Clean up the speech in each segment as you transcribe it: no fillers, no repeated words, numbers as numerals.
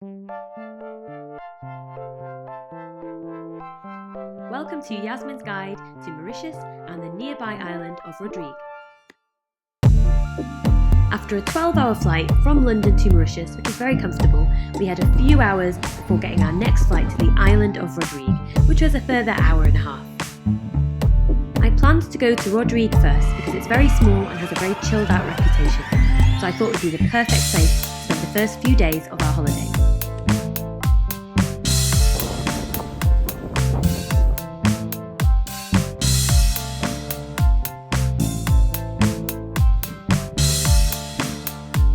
Welcome to Yasmin's guide to Mauritius and the nearby island of Rodrigues. After a 12-hour flight from London to Mauritius, which is very comfortable, we had a few hours before getting our next flight to the island of Rodrigues, which was a further hour and a half. I planned to go to Rodrigues first because it's very small and has a very chilled out reputation, so I thought it would be the perfect place to spend the first few days of our holiday.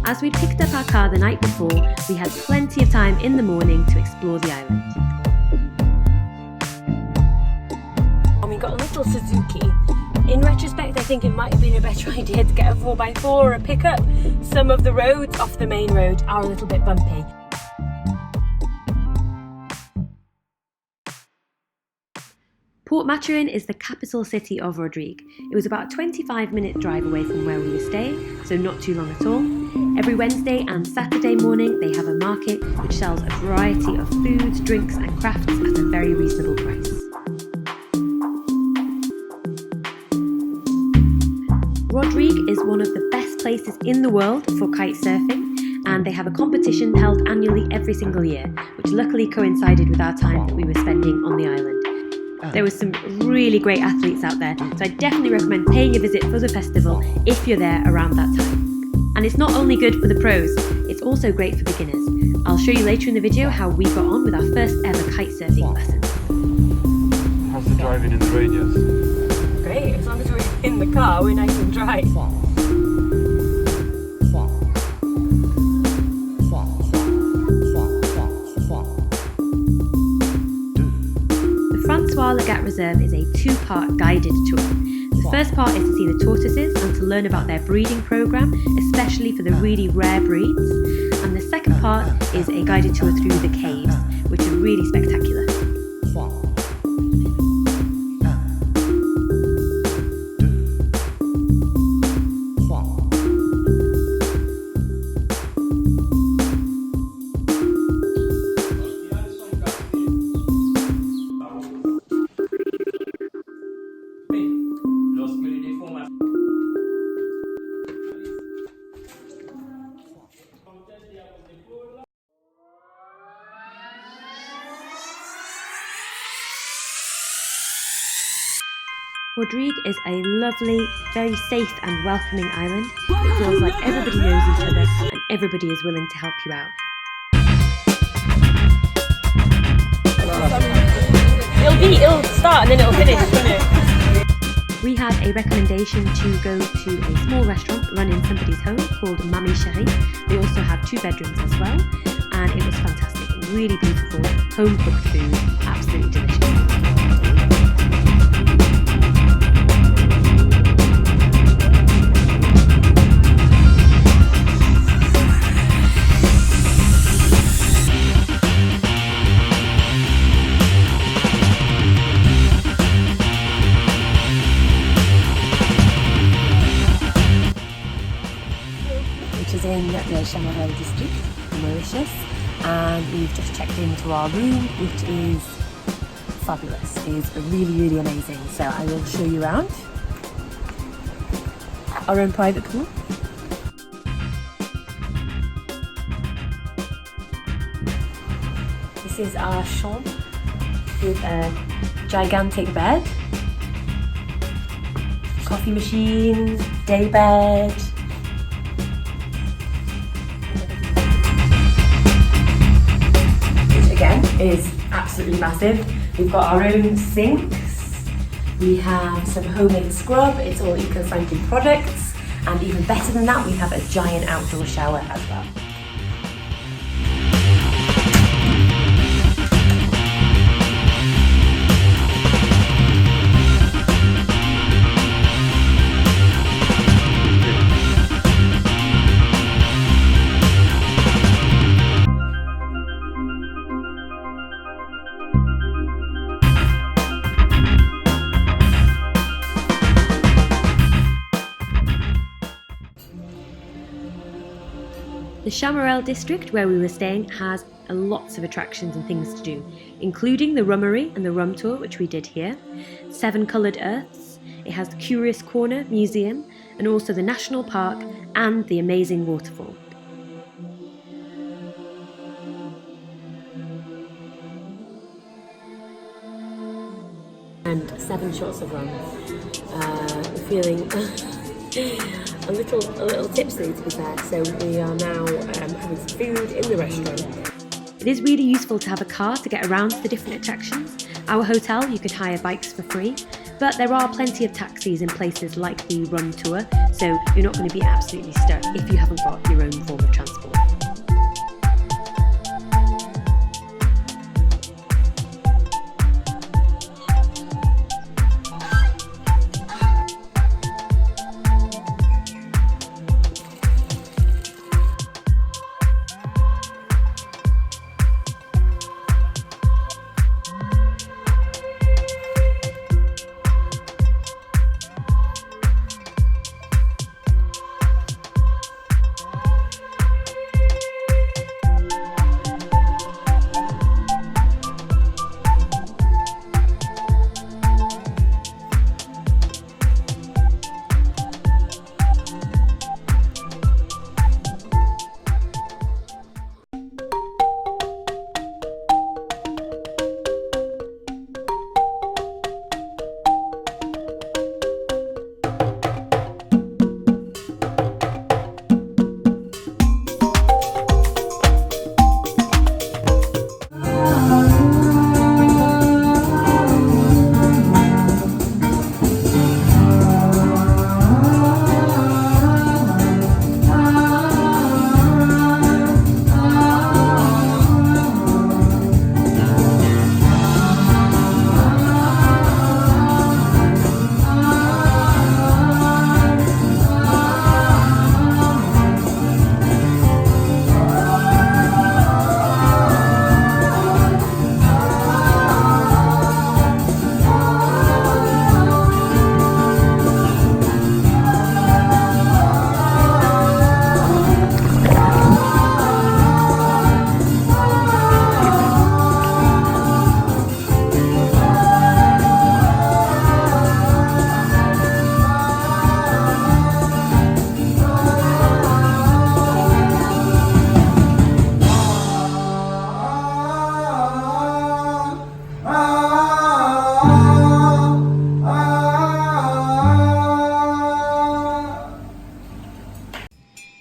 As we picked up our car the night before, we had plenty of time in the morning to explore the island. And we got a little Suzuki. In retrospect, I think it might have been a better idea to get a 4x4 or a pickup. Some of the roads off the main road are a little bit bumpy. Port Maturin is the capital city of Rodrigues. It was about a 25-minute drive away from where we were staying, so not too long at all. Every Wednesday and Saturday morning they have a market which sells a variety of foods, drinks and crafts at a very reasonable price. Rodrigues is one of the best places in the world for kite surfing, and they have a competition held annually every single year, which luckily coincided with our time that we were spending on the island. There were some really great athletes out there, so I definitely recommend paying a visit for the festival if you're there around that time. And it's not only good for the pros, it's also great for beginners. I'll show you later in the video how we got on with our first ever kite surfing lessons. How's the driving in the rain, Yas? Great, as long as we're in the car, we're nice and dry. Francois Legat Reserve is a two-part guided tour. The first part is to see the tortoises and to learn about their breeding program, especially for the really rare breeds. And the second part is a guided tour through the caves, which are really spectacular. Rodrigues is a lovely, very safe and welcoming island. It feels like everybody knows each other and everybody is willing to help you out. It'll start and then it'll finish, won't it? We had a recommendation to go to a small restaurant run in somebody's home called Mamie Chérie. They also have 2 bedrooms as well, and it was fantastic. Really beautiful, home cooked food, absolutely delicious. Which is in the Chamarel district, Mauritius, and we've just checked into our room, which is fabulous. It's really, really amazing. So I will show you around. Our own private pool. This is our chambre with a gigantic bed, coffee machine, day bed. Is absolutely massive. We've got our own sinks, we have some homemade scrub, it's all eco-friendly products, and even better than that, we have a giant outdoor shower as well. The Chamarel district where we were staying has and lots of attractions and things to do, including the rummery and the rum tour, which we did here, 7 coloured earths, it has the Curious Corner Museum, and also the National Park and the amazing waterfall. And 7 shots of rum. Feeling a little tipsy, to be fair. So we are now having some food in the restaurant. It is really useful to have a car to get around to the different attractions. Our hotel, you could hire bikes for free, but there are plenty of taxis in places like the rum tour, so you're not going to be absolutely stuck if you haven't got your own form of transport.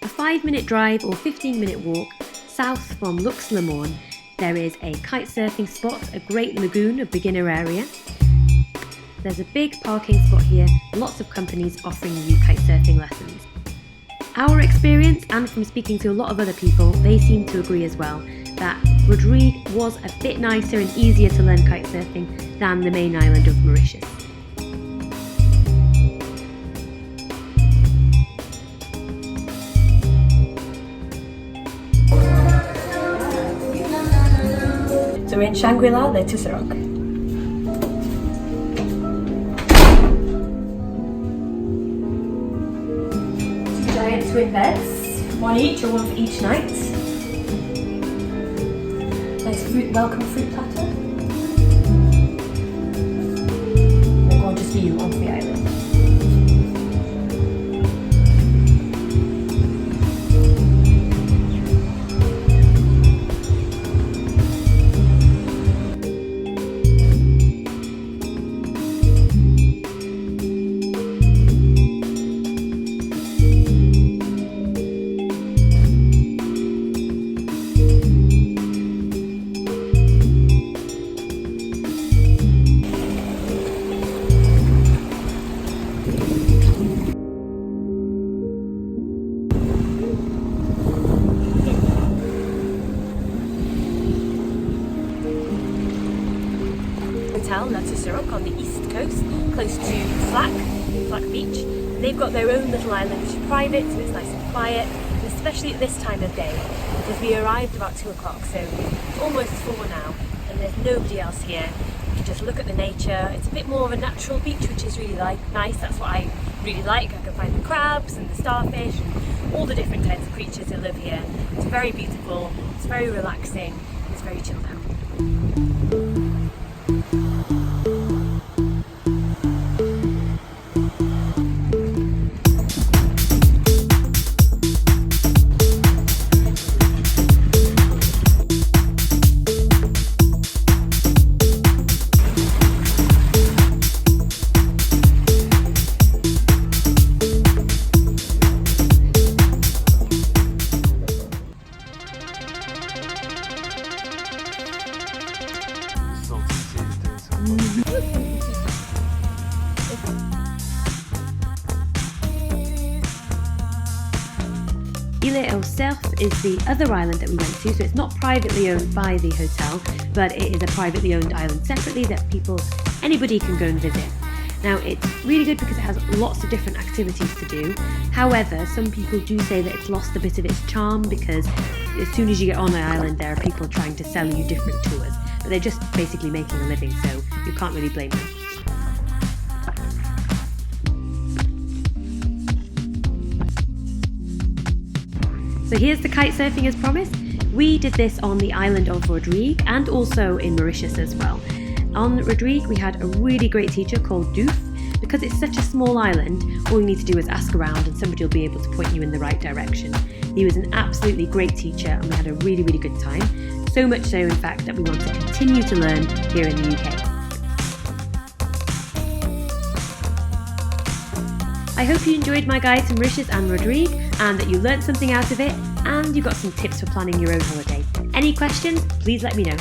A 5-minute drive or 15-minute walk south from Lux-le-Morne, there is a kite surfing spot, a great lagoon, a beginner area. There's a big parking spot here, lots of companies offering you kite surfing lessons. Our experience, and from speaking to a lot of other people, they seem to agree as well, that Rodrigues was a bit nicer and easier to learn kite surfing than the main island of Mauritius. So we're in Shangri-La, Le Tisserand. Two giant twin beds, one each or one for each night. Nice welcome fruit platter. And a gorgeous view onto the island. Le Tisserand on the east coast, close to Flack Beach. And they've got their own little island which is private, so it's nice and quiet, and especially at this time of day, because we arrived about 2 o'clock, so it's almost 4 now, and there's nobody else here. You can just look at the nature. It's a bit more of a natural beach, which is really nice. That's what I really like. I can find the crabs and the starfish and all the different kinds of creatures that live here. It's very beautiful, it's very relaxing, It's very chilled out. Ile au Cerf is the other island that we went to, so it's not privately owned by the hotel, but it is a privately owned island separately that anybody can go and visit. Now, it's really good because it has lots of different activities to do. However, some people do say that it's lost a bit of its charm because as soon as you get on the island, there are people trying to sell you different tours, but they're just basically making a living, so you can't really blame them. So here's the kite surfing as promised. We did this on the island of Rodrigues and also in Mauritius as well. On Rodrigues, we had a really great teacher called Doof. Because it's such a small island, all you need to do is ask around and somebody will be able to point you in the right direction. He was an absolutely great teacher and we had a really, really good time. So much so, in fact, that we want to continue to learn here in the UK. I hope you enjoyed my guide to Mauritius and Rodrigues and that you learnt something out of it and you got some tips for planning your own holiday. Any questions? Please let me know.